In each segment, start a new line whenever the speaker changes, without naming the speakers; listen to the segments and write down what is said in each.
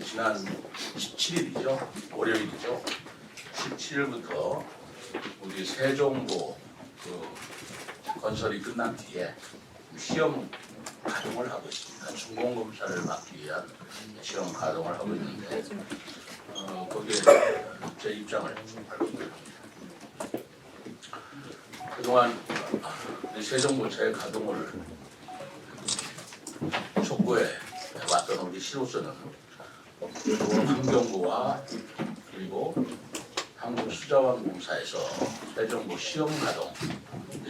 지난 17일이죠. 월요일이죠. 17일부터 우리 세종보 건설이 끝난 뒤에 시험 가동을 하고 있습니다. 준공검사를 받기 위한 시험 가동을 하고 있는데 거기에 제 입장을 발표합니다. 그동안 세종보 재가동을 촉구해 왔던 우리 시로서는 환경부와 그리고 한국수자원공사에서 세종보 시험 가동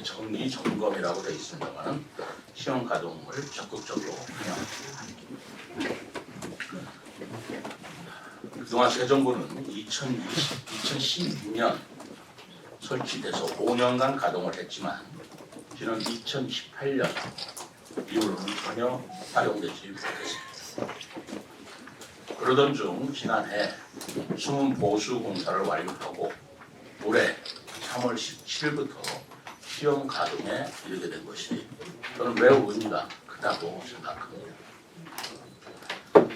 정기 점검이라고 되어 있습니다만 시험 가동을 적극적으로 운영합니다. 그동안 세종보는 2012년 설치돼서 5년간 가동을 했지만 지난 2018년 이후로는 전혀 활용되지 못했습니다. 그러던 중 지난해 숨은 보수 공사를 완료하고 올해 3월 17일부터 시험 가동에 이르게 된 것이 저는 매우 의미가 크다고 생각합니다.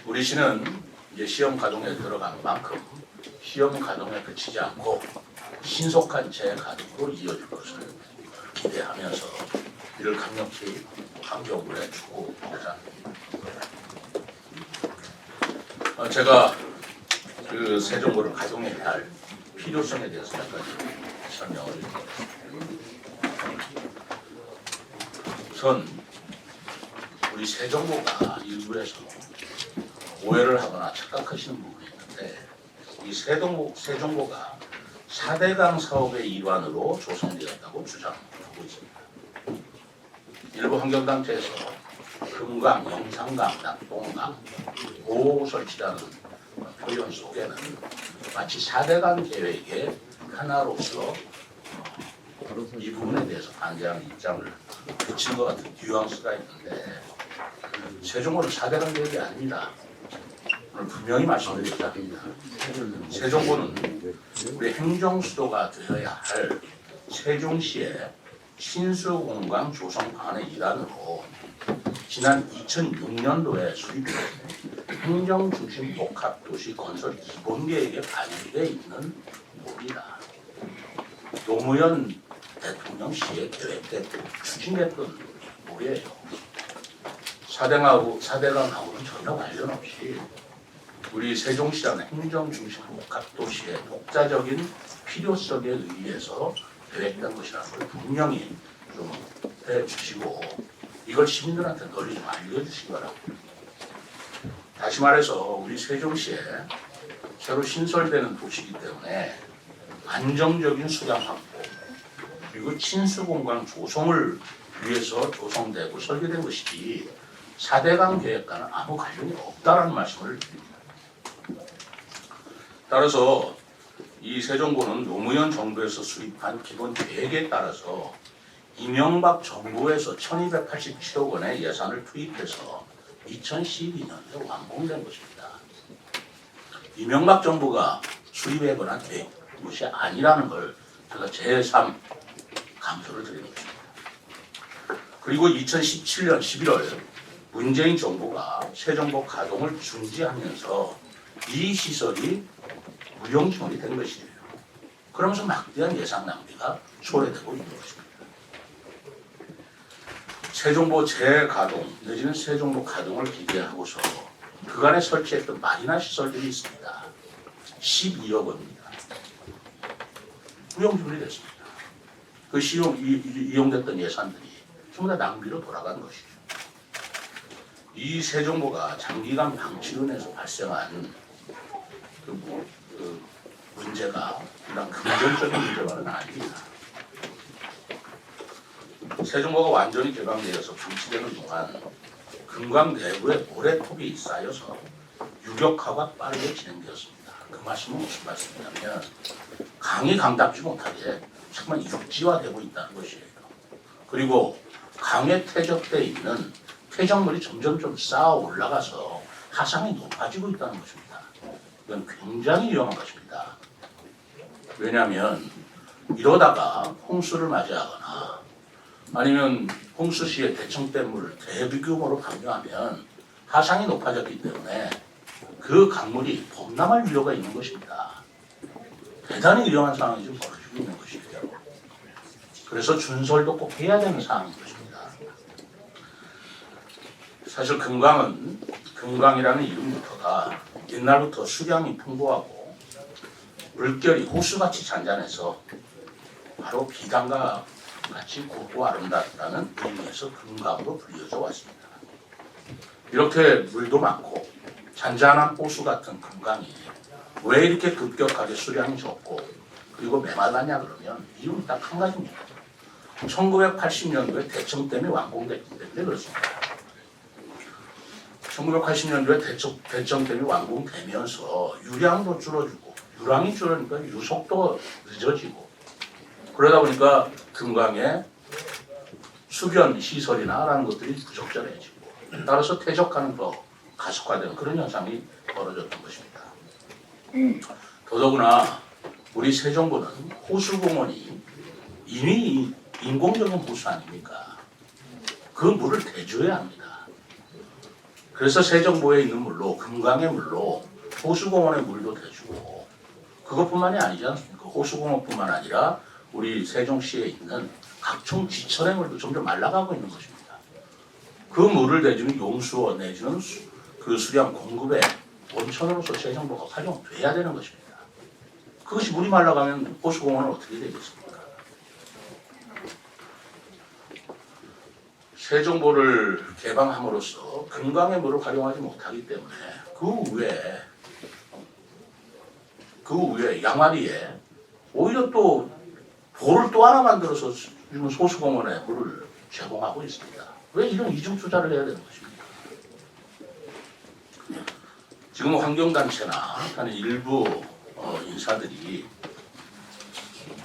우리 시는 이제 시험 가동에 들어간 만큼 시험 가동에 그치지 않고 신속한 재가동으로 이어질 것을 기대하면서 이를 강력히 환경부에 촉구하고자 합니다. 제가 그 세종보를 가동해야 할 필요성에 대해서 몇 가지 설명을 드리겠습니다. 우선 우리 세종보가 일부에서 오해를 하거나 착각하시는 부분이 있는데 이 세종보가 4대강 사업의 일환으로 조성되었다고 주장하고 있습니다. 일부 환경단체에서 금강, 영산강, 낙동강 보호 설치라는 표현 속에는 마치 4대강 계획의 하나로서 이 부분에 대해서 반대하는 입장을 비친 것 같은 뉘앙스가 있는데 세종보는 4대강 계획이 아닙니다. 오늘 분명히 말씀드리고자 합니다. 세종보는 우리 행정수도가 되어야 할 세종시의 신수공강 조성 방안의 일환으로 지난 2006년도에 수립된 행정중심 복합도시 건설 기본계획에 반영되어 있는 법이다. 노무현 대통령 시에 계획됐고 추진됐던 법이에요. 4대강하고는 전혀 관련 없이 우리 세종시라는 행정중심 복합도시의 독자적인 필요성에 의해서 계획된 것이라는 걸 분명히 좀 해주시고 이걸 시민들한테 널리 좀 알려주시기 바랍니다. 다시 말해서 우리 세종시에 새로 신설되는 도시이기 때문에 안정적인 수량 확보 그리고 친수공간 조성을 위해서 조성되고 설계된 것이지 4대강 계획과는 아무 관련이 없다는 말씀을 드립니다. 따라서 이 세종보는 노무현 정부에서 수립한 기본 계획에 따라서 이명박 정부에서 1287억 원의 예산을 투입해서 2012년에 완공된 것입니다. 이명박 정부가 수립해 권한 것이 아니라는 걸 제가 제3 강조를 드리는 것입니다. 그리고 2017년 11월 문재인 정부가 세종보 가동을 중지하면서 이 시설이 무용지물이 된 것이에요. 그러면서 막대한 예산 낭비가 초래되고 있는 것입니다. 세종보 재가동 내지는 세종보 가동을 기대하고서 그간에 설치했던 마리나 시설들이 있습니다. 12억 원입니다. 무용지물이 됐습니다. 그 이용됐던 예산들이 전부 다 낭비로 돌아간 것이죠. 이 세종보가 장기간 방치로 인해서 발생한 그 문제가 그냥 금전적인 문제만은 아닙니다. 세종보가 완전히 개방되어서 방치되는 동안 금강 내부에 모래톱이 쌓여서 유격화가 빠르게 진행되었습니다. 그 말씀은 무슨 말씀이냐면 강이 강답지 못하게 정말 육지화되고 있다는 것이에요. 그리고 강에 퇴적되어 있는 퇴적물이 점점 좀 쌓아 올라가서 하상이 높아지고 있다는 것입니다. 이건 굉장히 위험한 것입니다. 왜냐하면 이러다가 홍수를 맞이하거나 아니면 홍수 시에 대청댐을 대규모로 방류하면 하상이 높아졌기 때문에 그 그 강물이 범람할 우려가 있는 것입니다. 대단히 위험한 상황이 지금 벌어지고 있는 것이에요. 그래서 준설도 꼭 해야 되는 상황인 것입니다. 사실 금강이라는 이름부터가 옛날부터 수량이 풍부하고 물결이 호수같이 잔잔해서 바로 비단과 같이 곱고 아름답다는 의미에서 금강으로 불려져 왔습니다. 이렇게 물도 많고 잔잔한 호수 같은 금강이 왜 이렇게 급격하게 수량이 적고 그리고 메말랐냐 그러면 이유는 딱 한 가지입니다. 1980년도에 대청댐이 완공됐기 때문에 그렇습니다. 1980년도에 대청댐이 완공되면서 유량도 줄어들고 유량이 줄어드니까 유속도 늦어지고 그러다 보니까 금강의 수변 시설이나라는 것들이 부적절해지고 따라서 퇴적하는 더 가속화되는 그런 현상이 벌어졌던 것입니다. 더더구나 우리 세종보는 호수공원이 이미 인공적인 호수 아닙니까? 그 물을 대줘야 합니다. 그래서 세종보에 있는 물로 금강의 물로 호수공원의 물도 대주고 그것뿐만이 아니지 않습니까? 호수공원뿐만 아니라 우리 세종시에 있는 각종 지천의 물도 점점 말라가고 있는 것입니다. 그 물을 대주는 용수원 내지는 그 수량 공급의 원천으로서 세종보가 활용돼야 되는 것입니다. 그것이 물이 말라가면 호수공원은 어떻게 되겠습니까? 세종보를 개방함으로써 금강의 물을 활용하지 못하기 때문에 그 위에 양화리에 오히려 또 보를 또 하나 만들어서 지금 호수공원에 물을 제공하고 있습니다. 왜 이런 이중 투자를 해야 되는 것입니까? 지금 환경단체나 하는 일부 인사들이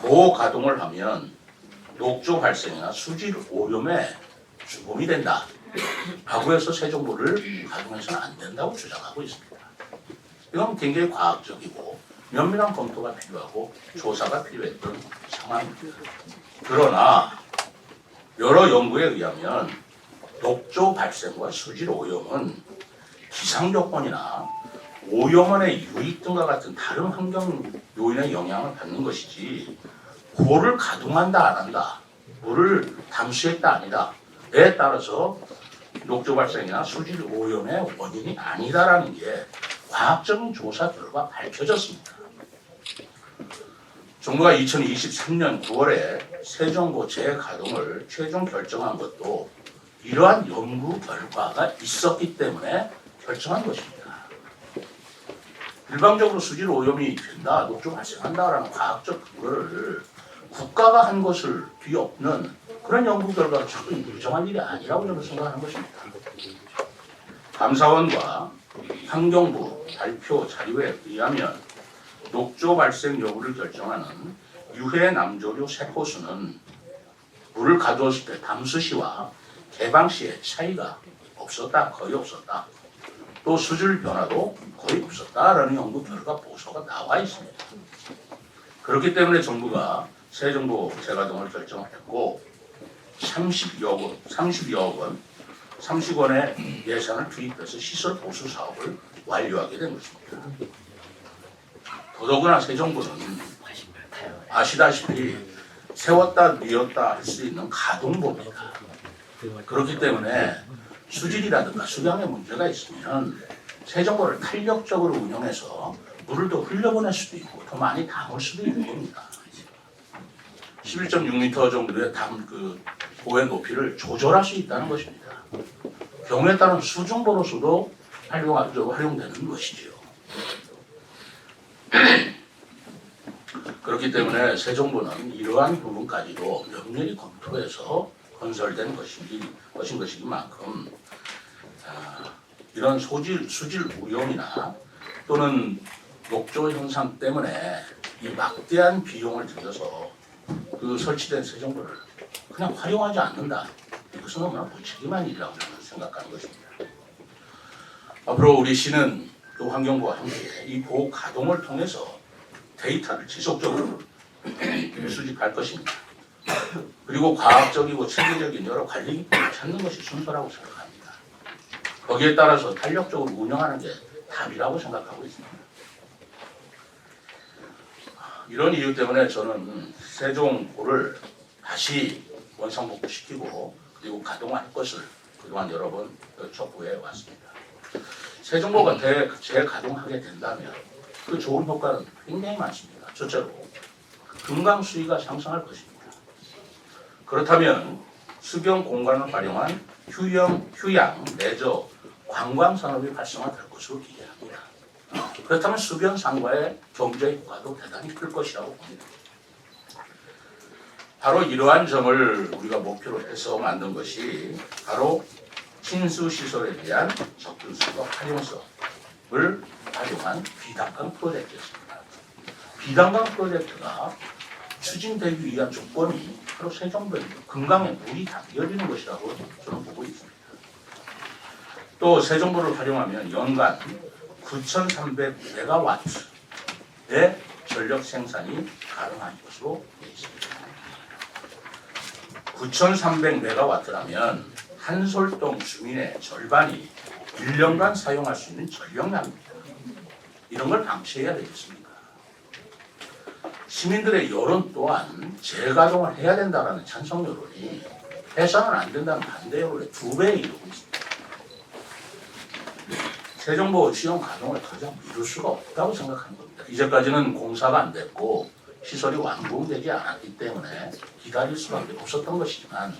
보호 가동을 하면 녹조 발생이나 수질 오염에 주범이 된다 라고 해서 세종보를 가동해서는 안 된다고 주장하고 있습니다. 이건 굉장히 과학적이고 면밀한 검토가 필요하고 조사가 필요했던 상황입니다. 그러나 여러 연구에 의하면 녹조 발생과 수질 오염은 기상조건이나 오염원의 유입 등과 같은 다른 환경 요인의 영향을 받는 것이지 보를 가동한다 안 한다, 물을 담수했다 아니다 에 따라서 녹조 발생이나 수질 오염의 원인이 아니다라는 게 과학적인 조사 결과 밝혀졌습니다. 정부가 2023년 9월에 세종보 재가동을 최종 결정한 것도 이러한 연구 결과가 있었기 때문에 결정한 것입니다. 일방적으로 수질 오염이 된다, 녹조 발생한다라는 과학적 근거를 국가가 한 것을 뒤엎는 그런 연구 결과를 자꾸 인정할 일이 아니라고 저는 생각하는 것입니다. 감사원과 환경부 발표 자료에 의하면 녹조 발생 여부를 결정하는 유해 남조류 세포수는 물을 가두었을 때 담수 시와 개방 시에 차이가 없었다, 거의 없었다. 또 수질 변화도 거의 없었다라는 연구 결과 보고서가 나와 있습니다. 그렇기 때문에 정부가 세종보 재가동을 결정했고 30여 원, 30원의 예산을 투입해서 시설 보수 사업을 완료하게 된 것입니다. 더더구나 세종보는 아시다시피 세웠다 뉘었다 할 수 있는 가동보입니다. 그렇기 때문에 수질이라든가 수량에 문제가 있으면 세종보를 탄력적으로 운영해서 물을 더 흘려보낼 수도 있고 더 많이 담을 수도 있는 겁니다. 11.6m 정도의 보의 높이를 조절할 수 있다는 것입니다. 경우에 따른 수중보로서도 활용되는 것이지요. 그렇기 때문에 세종보는 이러한 부분까지도 면밀히 검토해서 건설된 것인 것이기만큼 이런 수질 오염이나 또는 녹조 현상 때문에 이 막대한 비용을 들여서 그 설치된 세종보를 그냥 활용하지 않는다. 이것은 너무나 무책임한 일이라고 저는 생각하는 것입니다. 앞으로 우리 시는 또 환경부와 함께 이 보호 가동을 통해서 데이터를 지속적으로 수집할 것입니다. 그리고 과학적이고 체계적인 여러 관리 기법을 찾는 것이 순서라고 생각합니다. 거기에 따라서 탄력적으로 운영하는 게 답이라고 생각하고 있습니다. 이런 이유 때문에 저는 세종고를 다시 원상복구시키고 그리고 가동할 것을 그동안 여러 번 촉구해 왔습니다. 세종고가 재가동하게 된다면 그 좋은 효과는 굉장히 많습니다. 첫째로 금강 수위가 상승할 것입니다. 그렇다면 수경 공간을 활용한 휴양, 레저, 관광 산업이 활성화될 것으로 기대합니다. 그렇다면 수변 상과의 경제 효과도 대단히 클 것이라고 봅니다. 바로 이러한 점을 우리가 목표로 해서 만든 것이 바로 친수 시설에 대한 접근성과 활용성을 활용한 비단강 프로젝트였습니다. 비단강 프로젝트가 추진되기 위한 조건이 바로 세종도에 금강에 물이 담겨지는 것이라고 저는 보고 있습니다. 또 세종도를 활용하면 연간 9,300메가와트의 전력 생산이 가능한 것으로 되어 있습니다. 9,300메가와트라면 한솔동 주민의 절반이 1년간 사용할 수 있는 전력량입니다. 이런 걸 방치해야 되겠습니까? 시민들의 여론 또한 재가동을 해야 된다는 찬성 여론이 해서는 안 된다는 반대 여론의 2배에 이르고 있습니다. 세종도 시험 가동을 더 이상 미룰 수가 없다고 생각하는 겁니다. 이제까지는 공사가 안 됐고 시설이 완공되지 않았기 때문에 기다릴 수밖에 없었던 것이지만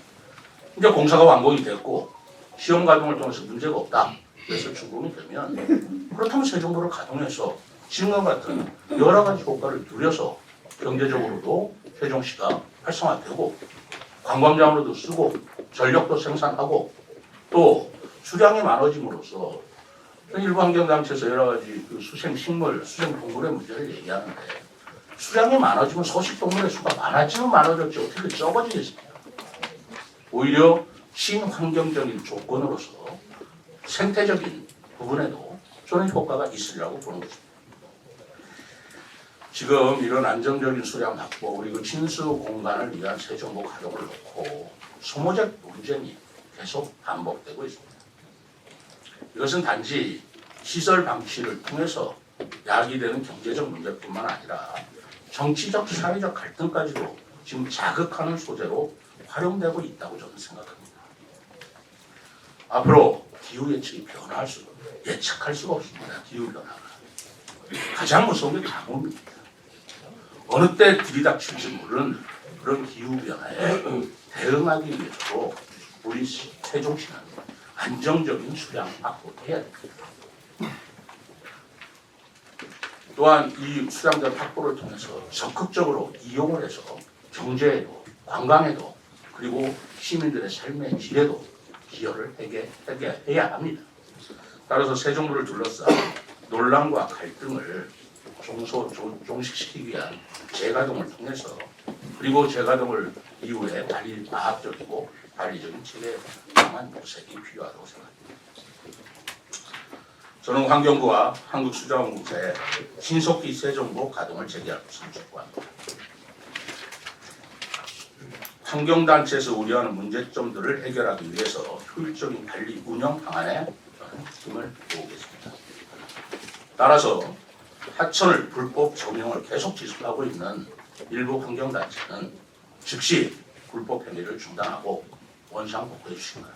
이제 공사가 완공이 됐고 시험 가동을 통해서 문제가 없다. 그래서 준공이 되면 그렇다면 세종도를 가동해서 지금과 같은 여러 가지 효과를 누려서 경제적으로도 세종시가 활성화되고 관광장으로도 쓰고 전력도 생산하고 또 수량이 많아짐으로써 일부 환경단체에서 여러 가지 수생식물, 수생동물의 문제를 얘기하는데 수량이 많아지면 서식동물의 수가 많아지면 많아졌지 어떻게 적어지겠습니까? 오히려 친환경적인 조건으로서 생태적인 부분에도 저는 효과가 있으리라고 보는 것입니다. 지금 이런 안정적인 수량 확보 그리고 친수 공간을 위한 세종도 가동을 놓고 소모적 논쟁이 계속 반복되고 있습니다. 이것은 단지 시설 방치를 통해서 야기되는 경제적 문제뿐만 아니라 정치적, 사회적 갈등까지도 지금 자극하는 소재로 활용되고 있다고 저는 생각합니다. 앞으로 기후 예측이 예측할 수가 없습니다. 기후 변화가 가장 무서운 게 가뭄입니다. 어느 때 들이닥칠지 모르는 그런 기후 변화에 대응하기 위해서도 우리 세종시는 안정적인 수량 확보를 해야 됩니다. 또한 이 수량들 확보를 통해서 적극적으로 이용을 해서 경제에도 관광에도 그리고 시민들의 삶의 질에도 기여를 해야 합니다. 따라서 세종도를 둘러싼 논란과 갈등을 종식시키기 위한 재가동을 통해서 그리고 재가동을 이후에 과학적이고 관리적인 체계 강한 모색이 필요하다고 생각합니다. 저는 환경부와 한국수자원공사에 신속히 세종도 가동을 재개할 것을 촉구합니다. 환경단체에서 우려하는 문제점들을 해결하기 위해서 효율적인 관리 운영 방안에 힘을 모으겠습니다. 따라서 하천을 불법 점용을 계속 지속하고 있는 일부 환경단체는 즉시 불법 행위를 중단하고 원상 복구해 주신 것.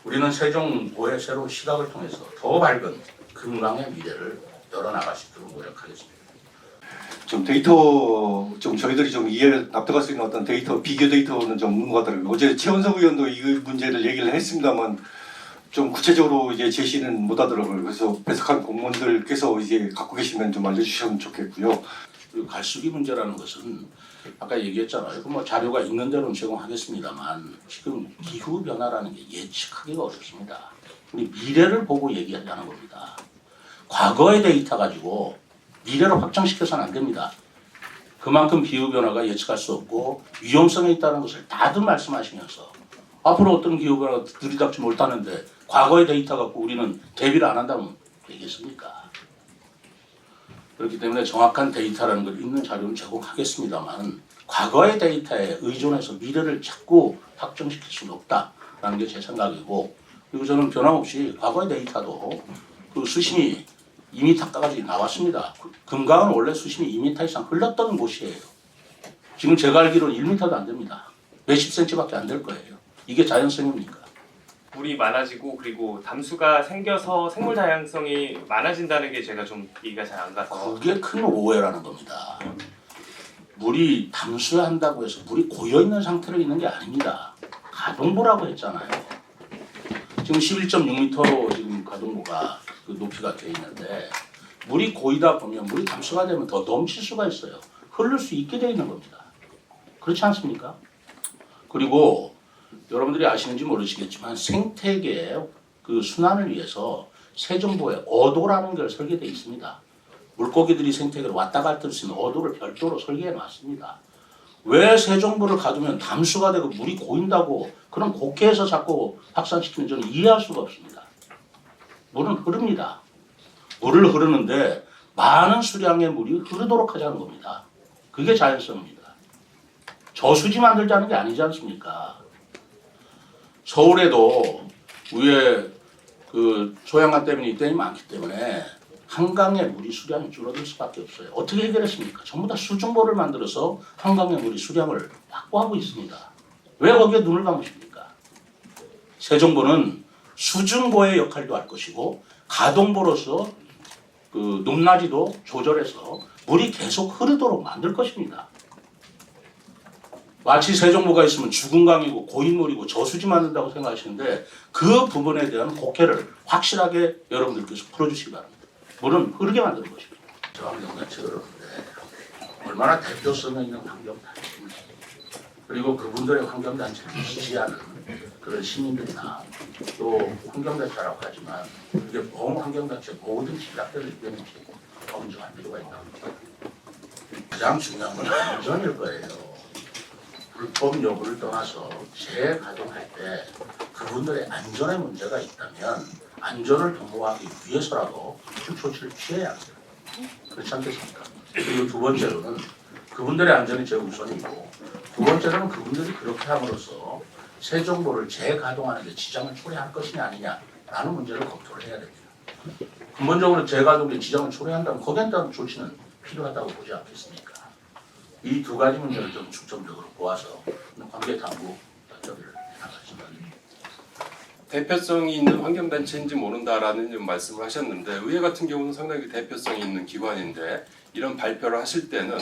우리는 세종도의 새로운 시각을 통해서 더 밝은 금강의 미래를 열어나갈 수 있도록 노력하겠습니다.
좀 데이터 좀 저희들이 좀 이해를 납득할 수 있는 어떤 데이터 비교 데이터는 좀 없는 것 같더라고요. 어제 최원석 의원도 이 문제를 얘기를 했습니다만 좀 구체적으로 이제 제시는 못 하더라고요. 그래서 배석한 공무원들께서 이제 갖고 계시면 좀 알려주시면 좋겠고요.
갈수기 문제라는 것은 아까 얘기했잖아요. 뭐 자료가 있는 대로는 제공하겠습니다만 지금 기후 변화라는 게 예측하기가 어렵습니다. 우리 미래를 보고 얘기하자는 겁니다. 과거의 데이터 가지고 미래를 확정시켜서는 안 됩니다. 그만큼 기후 변화가 예측할 수 없고 위험성에 있다는 것을 다들 말씀하시면서 앞으로 어떤 기후 변화가 들이닥지 못하는데 과거의 데이터 갖고 우리는 대비를 안 한다면 되겠습니까? 그렇기 때문에 정확한 데이터라는 걸 있는 자료는 제공하겠습니다만 과거의 데이터에 의존해서 미래를 자꾸 확정시킬 수는 없다라는 게 제 생각이고 그리고 저는 변함없이 과거의 데이터도 그 수심이 2m까지 나왔습니다. 금강은 원래 수심이 2m 이상 흘렀던 곳이에요. 지금 제가 알기로는 1m도 안 됩니다. 몇십 cm밖에 안 될 거예요. 이게 자연성입니까?
물이 많아지고 그리고 담수가 생겨서 생물 다양성이 많아진다는 게 제가 좀 이해가 잘 안 가서
그게 큰 오해라는 겁니다. 물이 담수한다고 해서 물이 고여 있는 상태로 있는 게 아닙니다. 가동보라고 했잖아요. 지금 11.6m로 지금 가동보가 그 높이가 돼 있는데 물이 고이다 보면 물이 담수가 되면 더 넘칠 수가 있어요. 흐를 수 있게 되어 있는 겁니다. 그렇지 않습니까? 그리고 여러분들이 아시는지 모르시겠지만 생태계의 그 순환을 위해서 세정보에 어도라는 걸 설계되어 있습니다. 물고기들이 생태계로 왔다 갔다 할 수 있는 어도를 별도로 설계해 놨습니다. 왜 세정보를 가두면 담수가 되고 물이 고인다고 그런 국회에서 자꾸 확산시키면 저는 이해할 수가 없습니다. 물은 흐릅니다. 물을 흐르는데 많은 수량의 물이 흐르도록 하자는 겁니다. 그게 자연성입니다. 저수지 만들자는 게 아니지 않습니까? 서울에도 위에 그 소양강 때문에 댐이 많기 때문에 한강의 물이 수량이 줄어들 수밖에 없어요. 어떻게 해결했습니까? 전부 다 수중보를 만들어서 한강의 물이 수량을 확보하고 있습니다. 왜 거기에 눈을 감으십니까? 세정보는 수중보의 역할도 할 것이고 가동보로서 그 높낮이도 조절해서 물이 계속 흐르도록 만들 것입니다. 마치 세정보가 있으면 죽은 강이고 고인물이고 저수지 만든다고 생각하시는데 그 부분에 대한 곡해를 확실하게 여러분들께서 풀어주시기 바랍니다. 물은 흐르게 만드는 것입니다. 저 환경단체가 그러는데 얼마나 대표성 있는 환경단체입니다. 그리고 그분들의 환경단체를 지지하는 그런 시민들이나 또 환경단체라고 하지만 그게 환경단체 모든 집약들을 이겨내지 검증할 필요가 있다고 합니다. 가장 중요한 건 안전일 거예요. 불법 여부를 떠나서 재가동할 때 그분들의 안전에 문제가 있다면 안전을 도모하기 위해서라도 조치를 취해야 합니다. 그렇지 않겠습니까? 그리고 두 번째로는 그분들의 안전이 제일 우선이고 두 번째로는 그분들이 그렇게 함으로써 세정보를 재가동하는 데 지장을 초래할 것이냐 아니냐라는 문제를 검토를 해야 됩니다. 근본적으로 재가동에 지장을 초래한다면 거기에 따른 조치는 필요하다고 보지 않겠습니까? 이 두 가지 문제를 좀 중점적으로 보아서 관계 당국 협의를 해나가지만
대표성이 있는 환경단체인지 모른다라는 좀 말씀을 하셨는데 의회 같은 경우는 상당히 대표성이 있는 기관인데 이런 발표를 하실 때는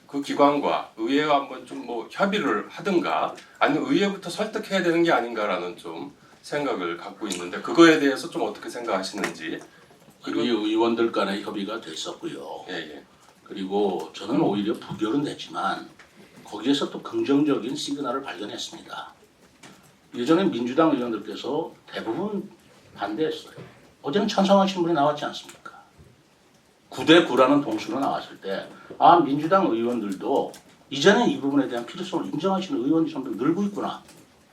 그 기관과 의회와 한번 좀 뭐 협의를 하든가 아니면 의회부터 설득해야 되는 게 아닌가라는 좀 생각을 갖고 있는데 그거에 대해서 좀 어떻게 생각하시는지.
그리고 의원들 간의 협의가 됐었고요.
예.
그리고 저는 오히려 부결은 됐지만 거기에서 또 긍정적인 시그널을 발견했습니다. 예전에 민주당 의원들께서 대부분 반대했어요. 어제는 찬성하신 분이 나왔지 않습니까? 9대 9라는 동수로 나왔을 때 민주당 의원들도 이제는 이 부분에 대한 필요성을 인정하시는 의원이 점점 늘고 있구나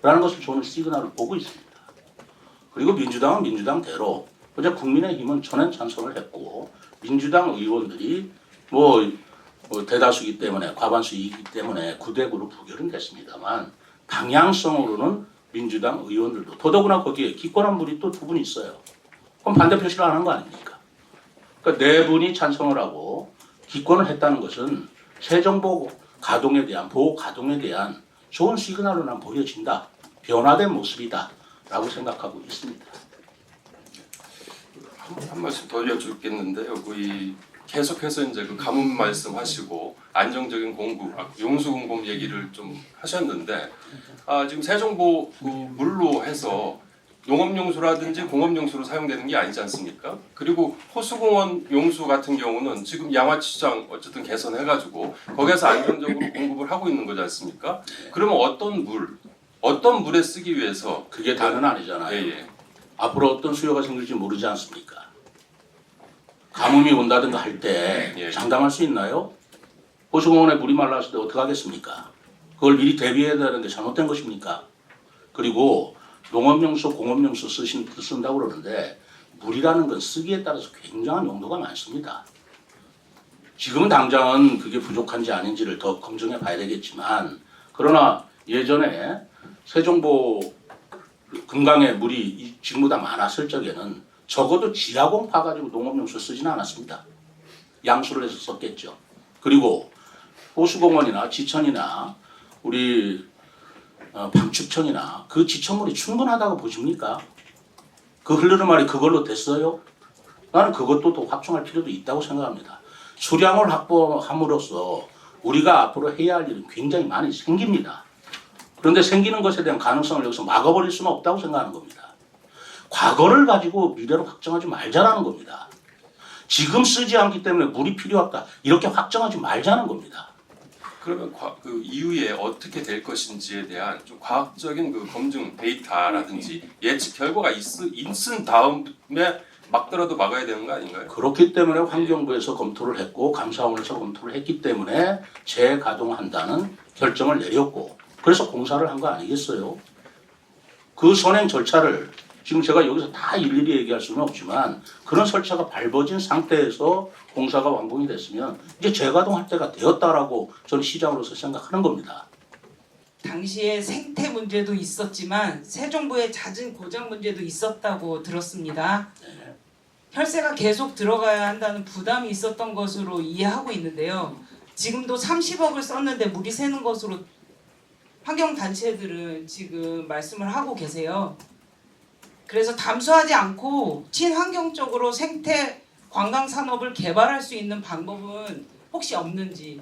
라는 것을 저는 시그널을 보고 있습니다. 그리고 민주당은 민주당대로 어제 국민의힘은 전원 찬성을 했고 민주당 의원들이 대다수이기 때문에 과반수이기 때문에 9대 9로 부결은 됐습니다만 방향성으로는 민주당 의원들도 더더구나 거기에 기권한 분이 또 두 분 있어요. 그럼 반대 표시를 안 한 거 아닙니까? 그러니까 네 분이 찬성을 하고 기권을 했다는 것은 세정보 가동에 대한 보호 가동에 대한 좋은 시그널로 난 보여진다. 변화된 모습이다라고 생각하고 있습니다.
한 말씀 더 여쭙겠는데요. 이 계속해서 이제 그 가뭄 말씀하시고 안정적인 공급, 용수 공급 얘기를 좀 하셨는데 지금 세정보 그 물로 해서 농업용수라든지 공업용수로 사용되는 게 아니지 않습니까? 그리고 호수공원 용수 같은 경우는 지금 양화치장 어쨌든 개선해가지고 거기에서 안정적으로 공급을 하고 있는 거지 않습니까? 그러면 어떤 물에 쓰기 위해서
그게 다는 아니잖아요.
예.
앞으로 어떤 수요가 생길지 모르지 않습니까? 가뭄이 온다든가 할 때
예.
장담할 수 있나요? 호수공원에 물이 말랐을 때 어떻게 하겠습니까? 그걸 미리 대비해야 되는 게 잘못된 것입니까? 그리고 농업용수, 공업용수 쓴다고 그러는데 물이라는 건 쓰기에 따라서 굉장한 용도가 많습니다. 지금은 당장은 그게 부족한지 아닌지를 더 검증해 봐야 되겠지만 그러나 예전에 세정보 금강에 물이 지금보다 많았을 적에는 적어도 지하공 파가지고 농업용수 쓰지는 않았습니다. 양수를 해서 썼겠죠. 그리고 호수공원이나 지천이나 우리 방축천이나 그 지천물이 충분하다고 보십니까? 그 흐르는 말이 그걸로 됐어요? 나는 그것도 더 확충할 필요도 있다고 생각합니다. 수량을 확보함으로써 우리가 앞으로 해야 할 일은 굉장히 많이 생깁니다. 그런데 생기는 것에 대한 가능성을 여기서 막아버릴 수는 없다고 생각하는 겁니다. 과거를 가지고 미래로 확정하지 말자라는 겁니다. 지금 쓰지 않기 때문에 물이 필요 없다. 이렇게 확정하지 말자는 겁니다.
그러면 그 이후에 어떻게 될 것인지에 대한 좀 과학적인 그 검증 데이터라든지 예측 결과가 있은 다음에 막더라도 막아야 되는 거 아닌가요?
그렇기 때문에 환경부에서 검토를 했고 감사원에서 검토를 했기 때문에 재가동한다는 결정을 내렸고 그래서 공사를 한 거 아니겠어요? 그 선행 절차를 지금 제가 여기서 다 일일이 얘기할 수는 없지만 그런 절차가 밟아진 상태에서 공사가 완공이 됐으면 이제 재가동할 때가 되었다라고 저는 시장으로서 생각하는 겁니다.
당시에 생태 문제도 있었지만 새 정부의 잦은 고장 문제도 있었다고 들었습니다. 혈세가 계속 들어가야 한다는 부담이 있었던 것으로 이해하고 있는데요. 지금도 30억을 썼는데 물이 새는 것으로 환경단체들은 지금 말씀을 하고 계세요. 그래서 담수하지 않고 친환경적으로 생태 관광산업을 개발할 수 있는 방법은 혹시 없는지,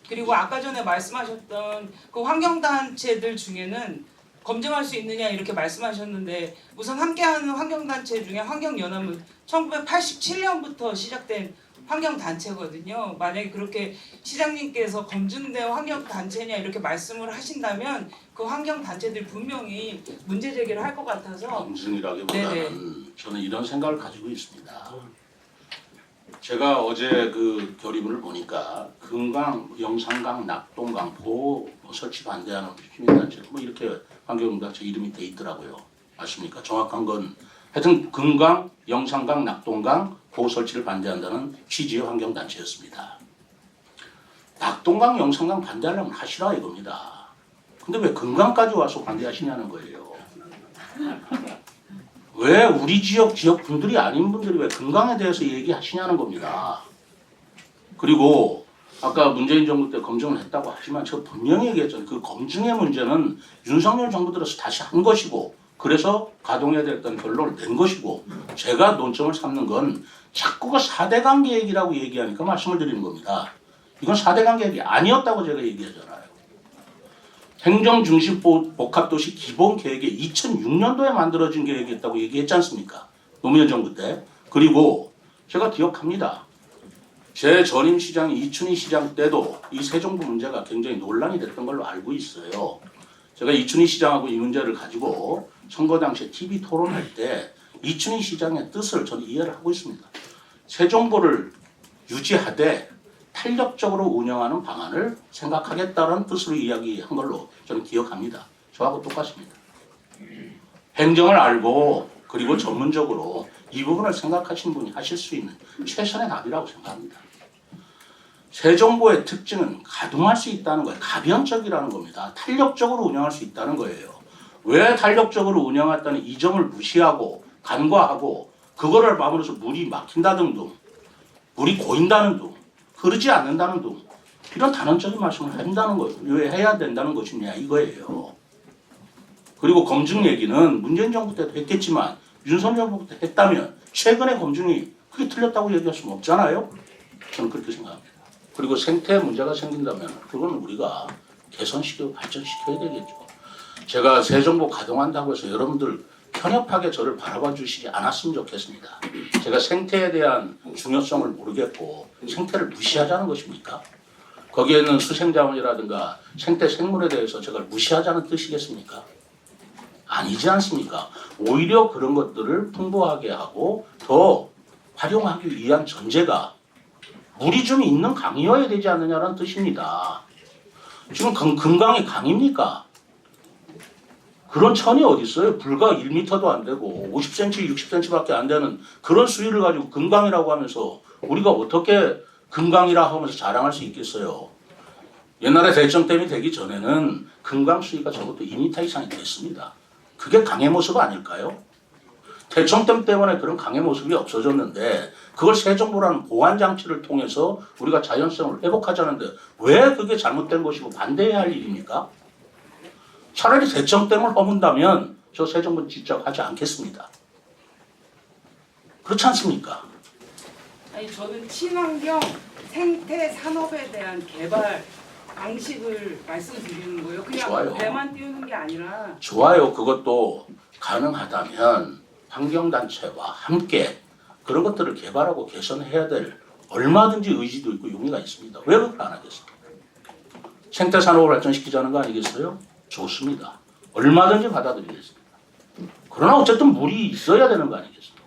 그리고 아까 전에 말씀하셨던 그 환경단체들 중에는 검증할 수 있느냐 이렇게 말씀하셨는데 우선 함께하는 환경단체 중에 환경연합은 1987년부터 시작된 환경단체거든요. 만약에 그렇게 시장님께서 검증된 환경단체냐 이렇게 말씀을 하신다면 그 환경단체들 분명히 문제 제기를 할 것 같아서
검증이라기보다는
네네.
저는 이런 생각을 가지고 있습니다. 제가 어제 그 결의문을 보니까 금강, 영산강, 낙동강 보호 설치 반대하는 시민단체 뭐 이렇게 환경단체 이름이 돼 있더라고요. 아십니까? 정확한 건 하여튼 금강, 영산강, 낙동강 보호 설치를 반대한다는 취지의 환경단체였습니다. 낙동강, 영산강 반대하려면 하시라 이겁니다. 근데 왜 금강까지 와서 반대하시냐는 거예요. 왜 우리 지역 분들이 아닌 분들이 왜 금강에 대해서 얘기하시냐는 겁니다. 그리고 아까 문재인 정부 때 검증을 했다고 하지만 제가 분명히 얘기했잖아요. 그 검증의 문제는 윤석열 정부 들어서 다시 한 것이고 그래서 가동해야 됐던 결론을 낸 것이고 제가 논점을 삼는 건 자꾸 그 4대강 계획이라고 얘기하니까 말씀을 드리는 겁니다. 이건 4대강 계획이 아니었다고 제가 얘기하잖아요. 행정중심 복합도시 기본계획이 2006년도에 만들어진 계획이었다고 얘기했지 않습니까? 노무현 정부 때. 그리고 제가 기억합니다. 제 전임 시장이 이춘희 시장 때도 이 세종부 문제가 굉장히 논란이 됐던 걸로 알고 있어요. 제가 이춘희 시장하고 이 문제를 가지고 선거 당시에 TV 토론할 때 이춘희 시장의 뜻을 저는 이해를 하고 있습니다. 세종부를 유지하되 탄력적으로 운영하는 방안을 생각하겠다는 뜻으로 이야기한 걸로 저는 기억합니다. 저하고 똑같습니다. 행정을 알고 그리고 전문적으로 이 부분을 생각하신 분이 하실 수 있는 최선의 답이라고 생각합니다. 새 정부의 특징은 가동할 수 있다는 거예요. 가변적이라는 겁니다. 탄력적으로 운영할 수 있다는 거예요. 왜 탄력적으로 운영했다는 이 점을 무시하고 간과하고 그거를 막으로서 물이 막힌다는 등 물이 고인다는 등 흐르지 않는다는 등 이런 단언적인 말씀을 한다는 거예요. 왜 해야 된다는 것이냐 이거예요. 그리고 검증 얘기는 문재인 정부 때도 했겠지만 윤석열 정부 때 했다면 최근의 검증이 그게 틀렸다고 얘기할 수는 없잖아요. 저는 그렇게 생각합니다. 그리고 생태 문제가 생긴다면 그건 우리가 개선시키고 발전시켜야 되겠죠. 제가 새 정부 가동한다고 해서 여러분들 편협하게 저를 바라봐 주시지 않았으면 좋겠습니다. 제가 생태에 대한 중요성을 모르겠고 생태를 무시하자는 것입니까? 거기에 있는 수생자원이라든가 생태 생물에 대해서 제가 무시하자는 뜻이겠습니까? 아니지 않습니까? 오히려 그런 것들을 풍부하게 하고 더 활용하기 위한 전제가 물이 좀 있는 강이어야 되지 않느냐는 뜻입니다. 지금 금강이 강입니까? 그런 천이 어디 있어요? 불과 1m도 안 되고 50cm, 60cm밖에 안 되는 그런 수위를 가지고 금강이라고 하면서 우리가 어떻게 금강이라 하면서 자랑할 수 있겠어요? 옛날에 대청댐이 되기 전에는 금강 수위가 적어도 2m 이상이 됐습니다. 그게 강의 모습 아닐까요? 대청댐 때문에 그런 강의 모습이 없어졌는데 그걸 새 정부라는 보완 장치를 통해서 우리가 자연성을 회복하자는데 왜 그게 잘못된 것이고 반대해야 할 일입니까? 차라리 대청댐을 허문다면 저 새 정부는 지적하지 않겠습니다. 그렇지 않습니까?
아니 저는 친환경 생태 산업에 대한 개발 방식을 말씀드리는 거예요. 그냥
좋아요.
배만 띄우는 게 아니라
좋아요. 그것도 가능하다면 환경단체와 함께 그런 것들을 개발하고 개선해야 될 얼마든지 의지도 있고 용의가 있습니다. 왜 그걸 안 하겠습니까? 생태산업을 발전시키자는 거 아니겠어요? 좋습니다. 얼마든지 받아들이겠습니다. 그러나 어쨌든 물이 있어야 되는 거 아니겠습니까?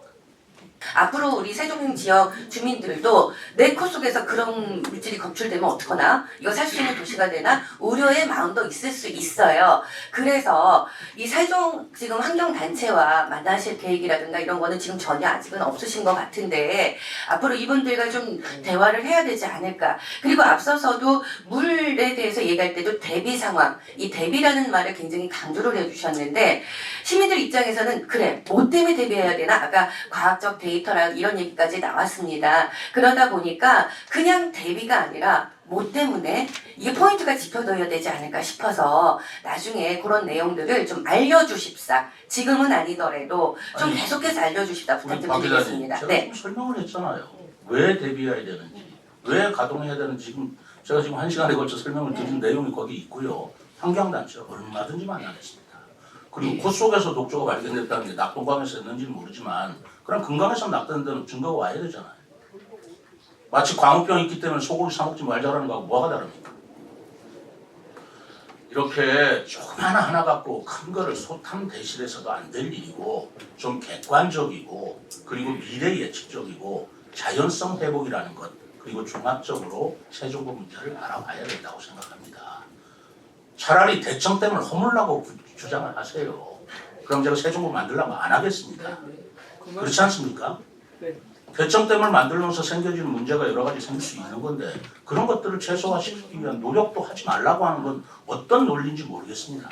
앞으로 우리 세종 지역 주민들도 내 코 속에서 그런 물질이 검출되면 어떡하나? 이거 살 수 있는 도시가 되나? 우려의 마음도 있을 수 있어요. 그래서 이 세종 지금 환경단체와 만나실 계획이라든가 이런 거는 지금 전혀 아직은 없으신 것 같은데 앞으로 이분들과 좀 대화를 해야 되지 않을까. 그리고 앞서서도 물에 대해서 얘기할 때도 대비 상황, 이 대비라는 말을 굉장히 강조를 해주셨는데 시민들 입장에서는 그래, 뭐 때문에 대비해야 되나? 아까 과학적 데이터라 이런 얘기까지 나왔습니다. 그러다 보니까 그냥 대비가 아니라 뭐 때문에 이게 포인트가 짚어둬야 되지 않을까 싶어서 나중에 그런 내용들을 좀 알려주십사. 지금은 아니더라도 좀
아니,
계속해서 알려주십사
우리 박 기자님,
부탁드리겠습니다.
제가
네.
좀 설명을 했잖아요. 왜 대비해야 되는지, 왜 가동해야 되는지 제가 지금 1시간에 걸쳐 설명을 드린 내용이 거기 있고요. 환경단체 얼마든지 만나겠습니다. 그리고 코 속에서 독조가 발견됐다는 게 낙동강에서 했는지는 모르지만 그럼 금강에서 낙된 데는 증거가 와야 되잖아요. 마치 광우병이 있기 때문에 소고기 사 먹지 말자라는 거하고 뭐가 다릅니까? 이렇게 조그마한 하나 갖고 큰 거를 소탐 대실해서도 안 될 일이고 좀 객관적이고 그리고 미래 예측적이고 자연성 회복이라는 것 그리고 종합적으로 세종구 문제를 알아봐야 된다고 생각합니다. 차라리 대청댐을 허물라고 주장을 하세요. 그럼 제가 세종구 만들려면 안 하겠습니다. 그렇지 않습니까?
네.
대청댐을 만들면서 생겨지는 문제가 여러 가지 생길 수 있는 건데 그런 것들을 최소화시키기 위한 노력도 하지 말라고 하는 건 어떤 논리인지 모르겠습니다.